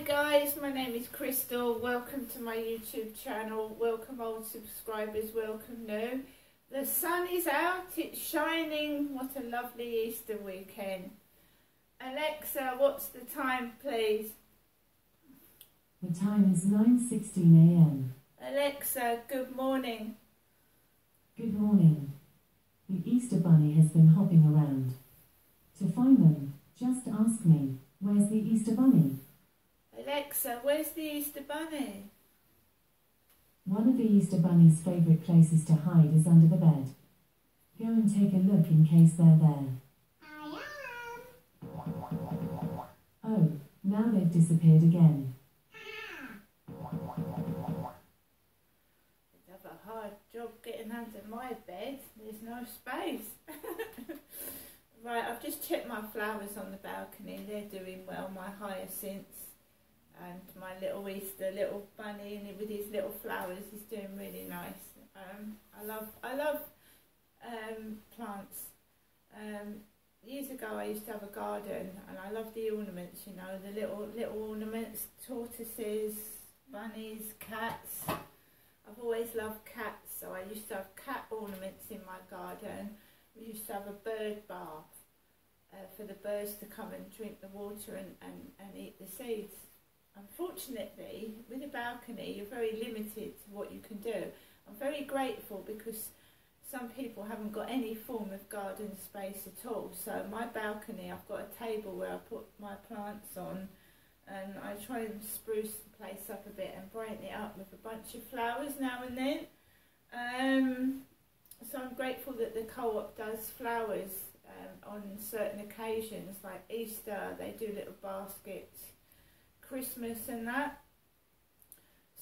guys, my name is Crystal. Welcome to my YouTube channel. Welcome old subscribers, welcome new. The sun is out, it's shining. What a lovely Easter weekend. Alexa, what's the time please? The time is 9:16 a.m. Alexa, good morning. Good morning. The Easter Bunny has been hopping around. To find them, just ask me, where's the Easter Bunny? Alexa, where's the Easter Bunny? One of the Easter Bunny's favourite places to hide is under the bed. Go and take a look in case they're there. I am. Oh, now they've disappeared again. I'd have a hard job getting under my bed. There's no space. Right, I've just checked my flowers on the balcony. They're doing well. My hyacinths and my little Easter little bunny and with his little flowers is doing really nice. I love plants. Years ago I used to have a garden and I love the ornaments, you know, the little ornaments, tortoises, bunnies, cats. I've always loved cats, so I used to have cat ornaments in my garden. We used to have a bird bath for the birds to come and drink the water and eat the seeds. Unfortunately, with a balcony, you're very limited to what you can do. I'm very grateful because some people haven't got any form of garden space at all. So my balcony, I've got a table where I put my plants on and I try and spruce the place up a bit and brighten it up with a bunch of flowers now and then. So I'm grateful that the co-op does flowers on certain occasions, like Easter, they do little baskets, Christmas and that.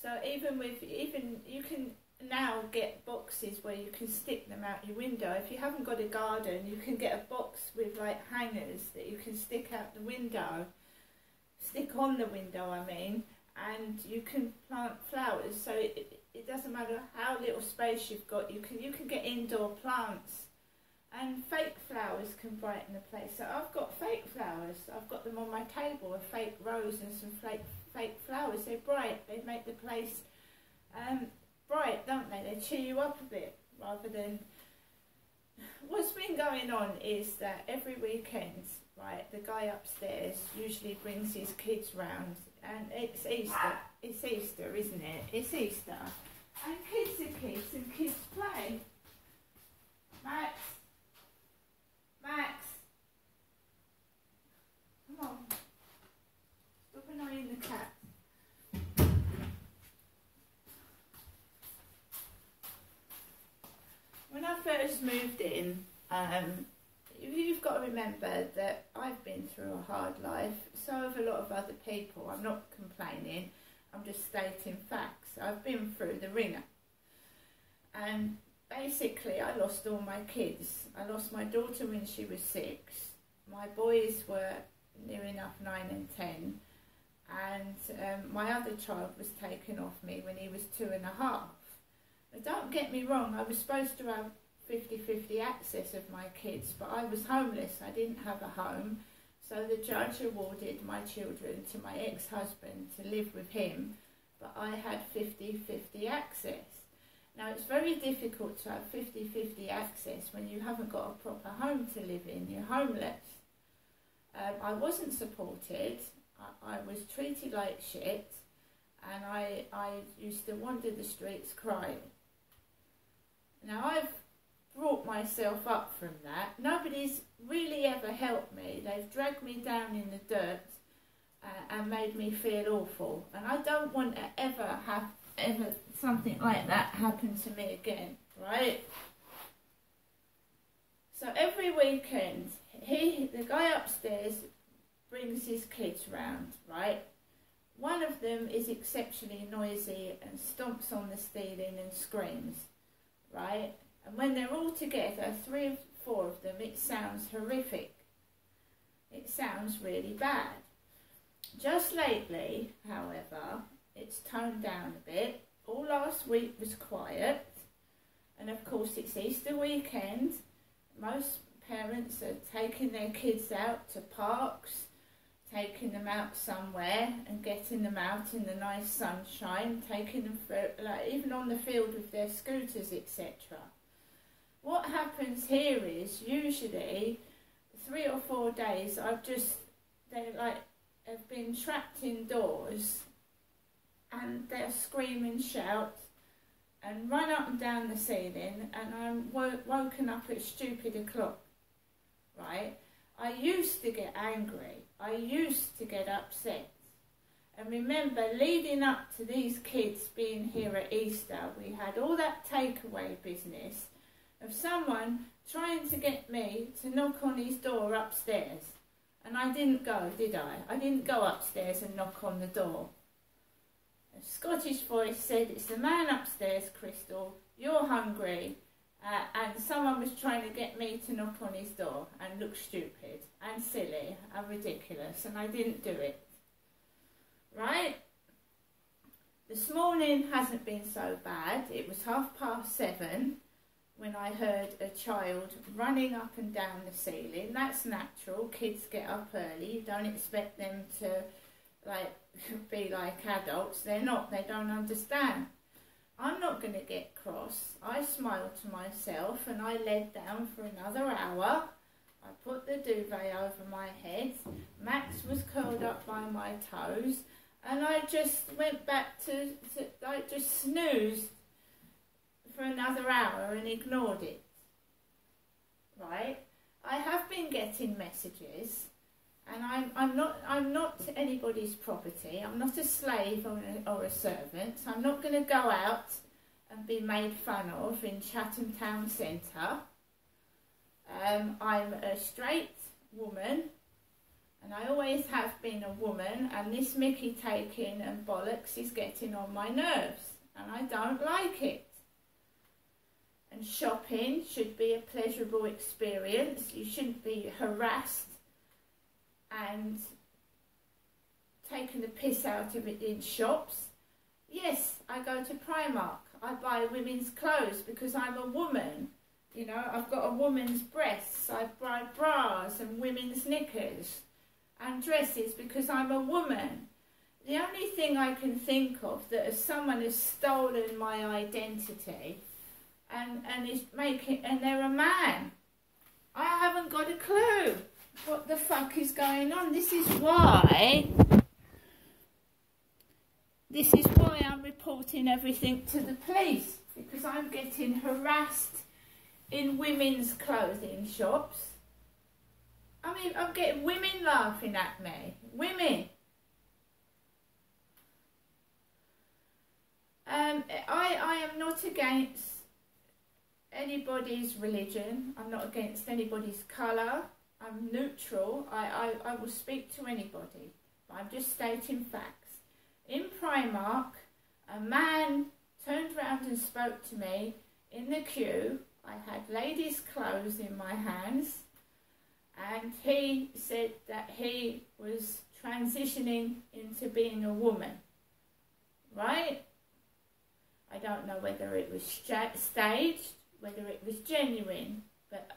So even you can now get boxes where you can stick them out your window. If you haven't got a garden, you can get a box with like hangers that you can stick out the window, stick on the window I mean, and you can plant flowers. So it doesn't matter how little space you've got, you can get indoor plants. And fake flowers can brighten the place. So I've got fake flowers. I've got them on my table, a fake rose and some fake flowers. They're bright. They make the place bright, don't they? They cheer you up a bit rather than... What's been going on is that every weekend, right, the guy upstairs usually brings his kids round. And it's Easter. It's Easter, isn't it? It's Easter. And kids are kids and kids play. Max. Max, come on, stop annoying the cat. When I first moved in, you've got to remember that I've been through a hard life, so have a lot of other people. I'm not complaining, I'm just stating facts. I've been through the ringer. And basically, I lost all my kids. I lost my daughter when she was 6. My boys were near enough 9 and 10. And my other child was taken off me when he was 2.5. Now, don't get me wrong, I was supposed to have 50-50 access of my kids, but I was homeless. I didn't have a home. So the judge awarded my children to my ex-husband to live with him, but I had 50-50 access. Now, it's very difficult to have 50-50 access when you haven't got a proper home to live in. You're homeless. I wasn't supported. I was treated like shit. And I used to wander the streets crying. Now, I've brought myself up from that. Nobody's really ever helped me. They've dragged me down in the dirt and made me feel awful. And I don't want to ever have something like that happen to me again, right? So every weekend, the guy upstairs brings his kids round, right? One of them is exceptionally noisy and stomps on the ceiling and screams, right? And when they're all together, 3 or 4 of them, it sounds horrific. It sounds really bad. Just lately, however, it's toned down a bit. All last week was quiet. And of course it's Easter weekend. Most parents are taking their kids out to parks, taking them out somewhere and getting them out in the nice sunshine, taking them for, like, even on the field with their scooters, etc. What happens here is usually 3 or 4 days they like have been trapped indoors, and they'll scream and shout and run up and down the ceiling, and I'm woken up at stupid o'clock, right? I used to get angry, I used to get upset. And remember, leading up to these kids being here at Easter, we had all that takeaway business of someone trying to get me to knock on his door upstairs. And I didn't go, did I? I didn't go upstairs and knock on the door. A Scottish voice said, "It's the man upstairs, Crystal, you're hungry." And someone was trying to get me to knock on his door and look stupid and silly and ridiculous, and I didn't do it. Right? This morning hasn't been so bad. It was 7:30 when I heard a child running up and down the ceiling. That's natural. Kids get up early. You don't expect them to be like adults. They're not. They don't understand. I'm not going to get cross. I smiled to myself and I laid down for another hour. I put the duvet over my head. Max was curled up by my toes, and I just went back I just snoozed for another hour and ignored it. Right? I have been getting messages, and I'm not anybody's property. I'm not a slave or a servant. I'm not going to go out and be made fun of in Chatham Town Centre. I'm a straight woman, and I always have been a woman, and this Mickey taking and bollocks is getting on my nerves, and I don't like it. And shopping should be a pleasurable experience. You shouldn't be harassed and taking the piss out of it in shops. Yes, I go to Primark. I buy women's clothes because I'm a woman. You know, I've got a woman's breasts. I buy bras and women's knickers and dresses because I'm a woman. The only thing I can think of that if someone has stolen my identity and is making, and they're a man, I haven't got a clue what the fuck is going on. This is why I'm reporting everything to the police, because I'm getting harassed in women's clothing shops. I mean, I'm getting women laughing at me. Women. I am not against anybody's religion. I'm not against anybody's colour. I'm neutral. I will speak to anybody. But I'm just stating facts. In Primark, a man turned round and spoke to me in the queue. I had ladies' clothes in my hands, and he said that he was transitioning into being a woman. Right? I don't know whether it was staged, whether it was genuine, but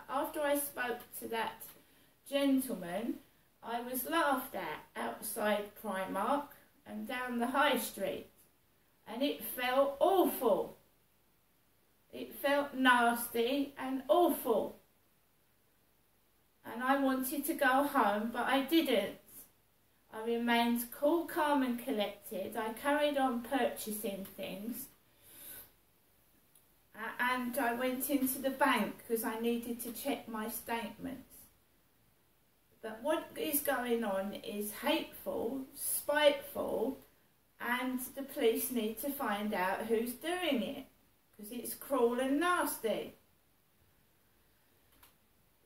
after I spoke to that gentleman, I was laughed at outside Primark and down the high street, and it felt awful. It felt nasty and awful, and I wanted to go home, but I didn't. I remained cool, calm and collected. I carried on purchasing things, and I went into the bank because I needed to check my statements. But what is going on is hateful, spiteful, and the police need to find out who's doing it, because it's cruel and nasty.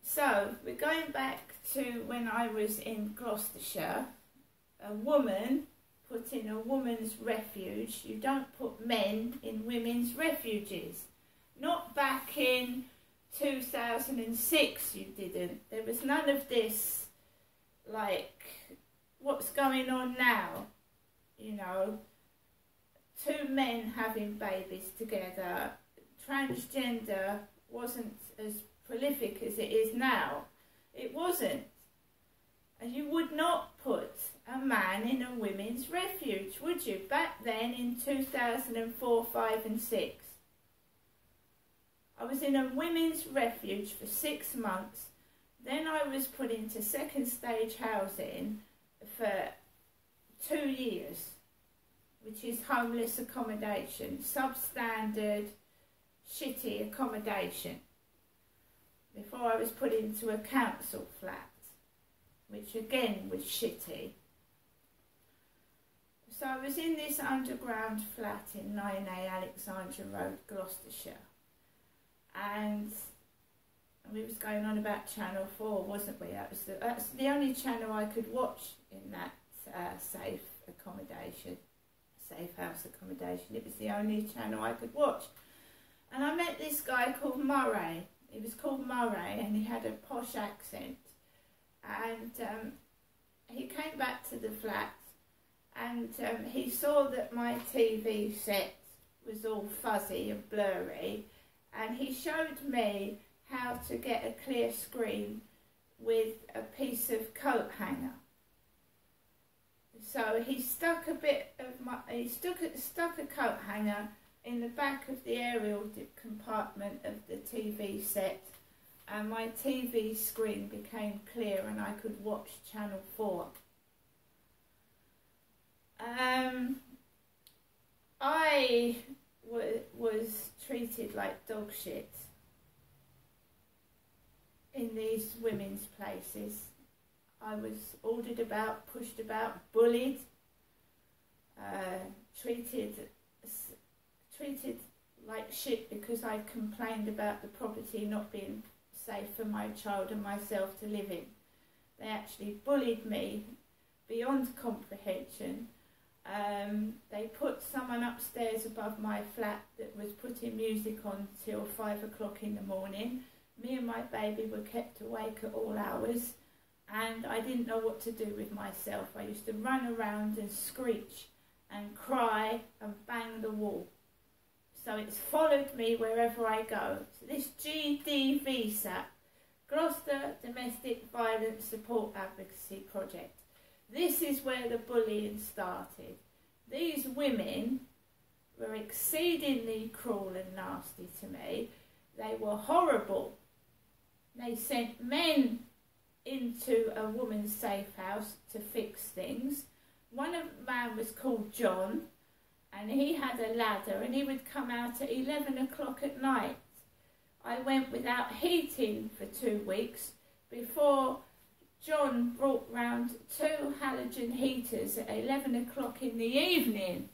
So, we're going back to when I was in Gloucestershire. A woman put in a woman's refuge. You don't put men in women's refuges. Not back in 2006 you didn't. There was none of this, like, what's going on now, you know. 2 men having babies together. Transgender wasn't as prolific as it is now. It wasn't. And you would not put a man in a women's refuge, would you? Back then in 2004, 5 and 6. I was in a women's refuge for 6 months. Then I was put into second stage housing for 2 years, which is homeless accommodation, substandard, shitty accommodation, before I was put into a council flat, which again was shitty. So I was in this underground flat in 9A Alexandra Road, Gloucestershire, and we was going on about Channel 4, wasn't we? That's the only channel I could watch in that safe house accommodation. It was the only channel I could watch. And I met this guy called Murray. He was called Murray, and he had a posh accent. And he came back to the flat, and he saw that my TV set was all fuzzy and blurry, and he showed me how to get a clear screen with a piece of coat hanger. So he stuck a coat hanger in the back of the aerial compartment of the TV set, and my TV screen became clear and I could watch Channel 4. I was treated like dog shit in these women's places. I was ordered about, pushed about, bullied, treated like shit because I complained about the property not being safe for my child and myself to live in. They actually bullied me beyond comprehension. They put someone upstairs above my flat that was putting music on till 5 o'clock in the morning. Me and my baby were kept awake at all hours, and I didn't know what to do with myself. I used to run around and screech and cry and bang the wall. So it's followed me wherever I go. So this GDVSAP, Gloucester Domestic Violence Support Advocacy Project. This is where the bullying started. These women were exceedingly cruel and nasty to me. They were horrible. They sent men into a woman's safe house to fix things. One of the man was called John, and he had a ladder, and he would come out at 11 o'clock at night. I went without heating for 2 weeks before John brought round 2 halogen heaters at 11 o'clock in the evening.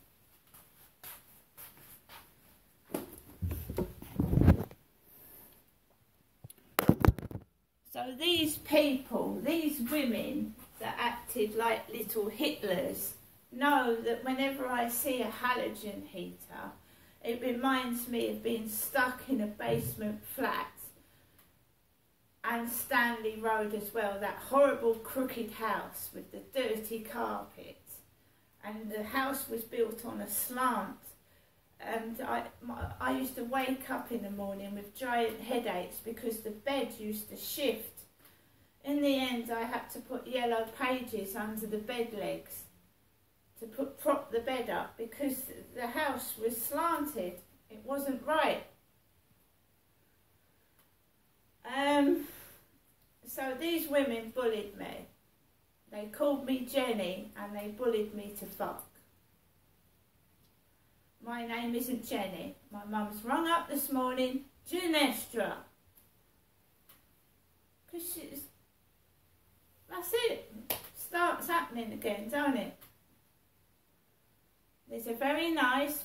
So these people, these women that acted like little Hitlers, know that whenever I see a halogen heater, it reminds me of being stuck in a basement flat, and Stanley Road as well, that horrible crooked house with the dirty carpet. And the house was built on a slant, and I used to wake up in the morning with giant headaches because the bed used to shift. In the end, I had to put yellow pages under the bed legs to prop the bed up because the house was slanted. It wasn't right. So these women bullied me. They called me Jenny and they bullied me to fuck. My name isn't Jenny. My mum's rung up this morning, Genestra. Because that's it. Starts happening again, don't it? There's a very nice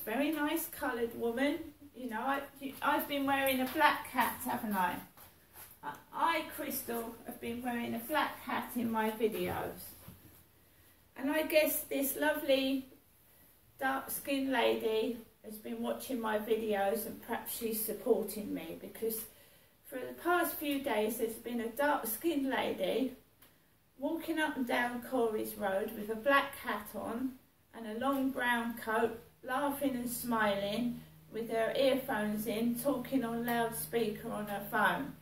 coloured woman. You know, I've been wearing a black hat, haven't I? I, Crystal, have been wearing a black hat in my videos. And I guess this lovely dark-skinned lady has been watching my videos, and perhaps she's supporting me, because for the past few days there's been a dark-skinned lady walking up and down Corey's Road with a black hat on and a long brown coat, laughing and smiling with her earphones in, talking on loudspeaker on her phone.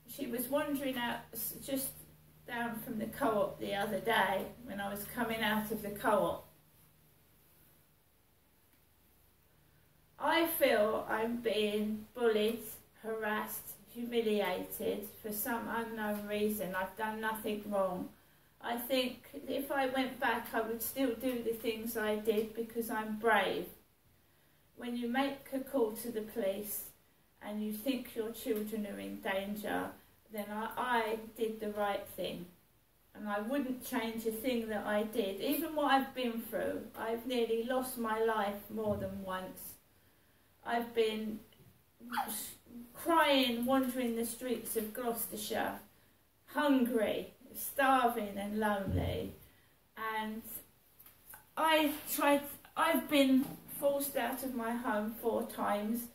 She was wandering out, just down from the co-op the other day when I was coming out of the co-op. I feel I'm being bullied, harassed, humiliated for some unknown reason. I've done nothing wrong. I think if I went back I would still do the things I did because I'm brave. When you make a call to the police and you think your children are in danger, then I did the right thing. And I wouldn't change a thing that I did. Even what I've been through, I've nearly lost my life more than once. I've been crying, wandering the streets of Gloucestershire, hungry, starving and lonely. And I've been forced out of my home 4 times.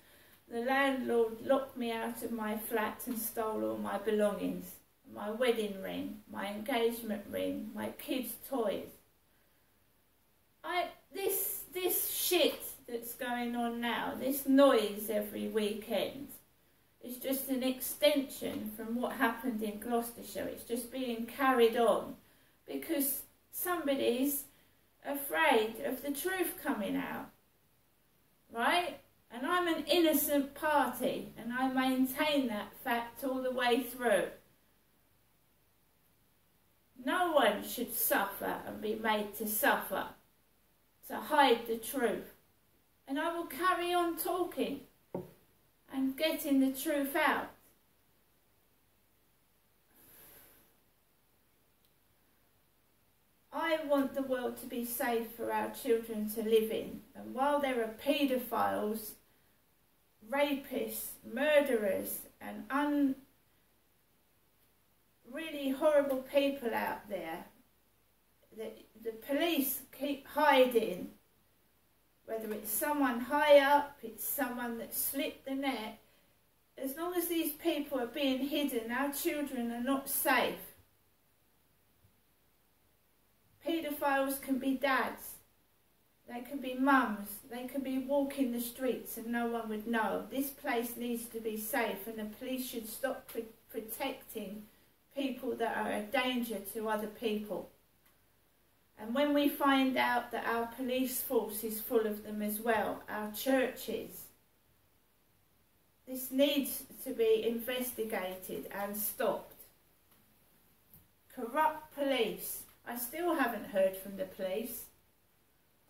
The landlord locked me out of my flat and stole all my belongings. My wedding ring, my engagement ring, my kids' toys. This shit that's going on now, this noise every weekend, is just an extension from what happened in Gloucestershire. It's just being carried on because somebody's afraid of the truth coming out, right? And I'm an innocent party, and I maintain that fact all the way through. No one should suffer and be made to suffer, to hide the truth. And I will carry on talking and getting the truth out. I want the world to be safe for our children to live in. And while there are paedophiles, rapists, murderers and really horrible people out there, the police keep hiding. Whether it's someone high up, it's someone that slipped the net. As long as these people are being hidden, our children are not safe. Paedophiles can be dads, they can be mums, they can be walking the streets and no one would know. This place needs to be safe, and the police should stop protecting people that are a danger to other people. And when we find out that our police force is full of them as well, our churches, this needs to be investigated and stopped. Corrupt police. I still haven't heard from the police.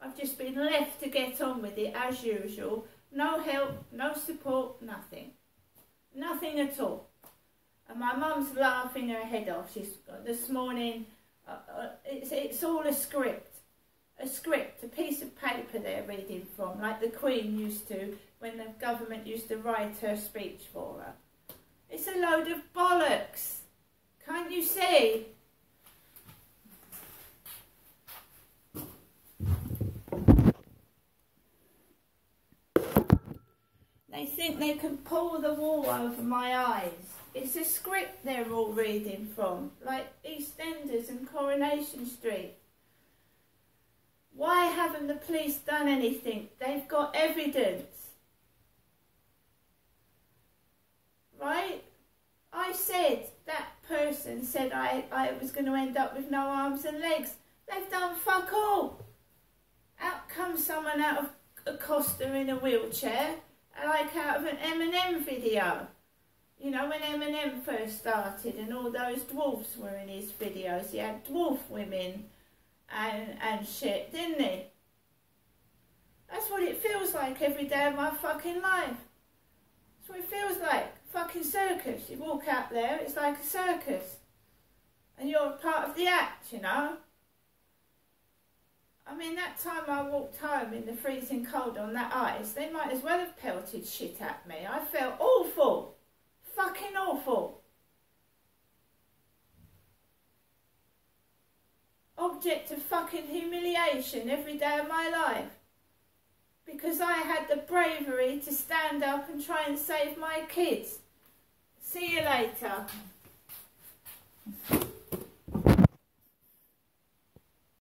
I've just been left to get on with it as usual. No help, no support, nothing. Nothing at all. And my mum's laughing her head off. She's this morning, it's all a script, a piece of paper they're reading from, like the Queen used to when the government used to write her speech for her. It's a load of bollocks. Can't you see? They think they can pull the wool over my eyes. It's a script they're all reading from, like EastEnders and Coronation Street. Why haven't the police done anything? They've got evidence. Right? I said, that person said I was going to end up with no arms and legs. They've done fuck all. Out comes someone out of a Costa in a wheelchair, like out of an Eminem video. You know, when Eminem first started and all those dwarfs were in his videos, he had dwarf women and shit, didn't he? That's what it feels like every day of my fucking life. That's what it feels like. Fucking circus. You walk out there, it's like a circus. And you're a part of the act, you know? I mean, that time I walked home in the freezing cold on that ice, they might as well have pelted shit at me. I felt awful. Fucking awful. Object of fucking humiliation every day of my life. Because I had the bravery to stand up and try and save my kids. See you later.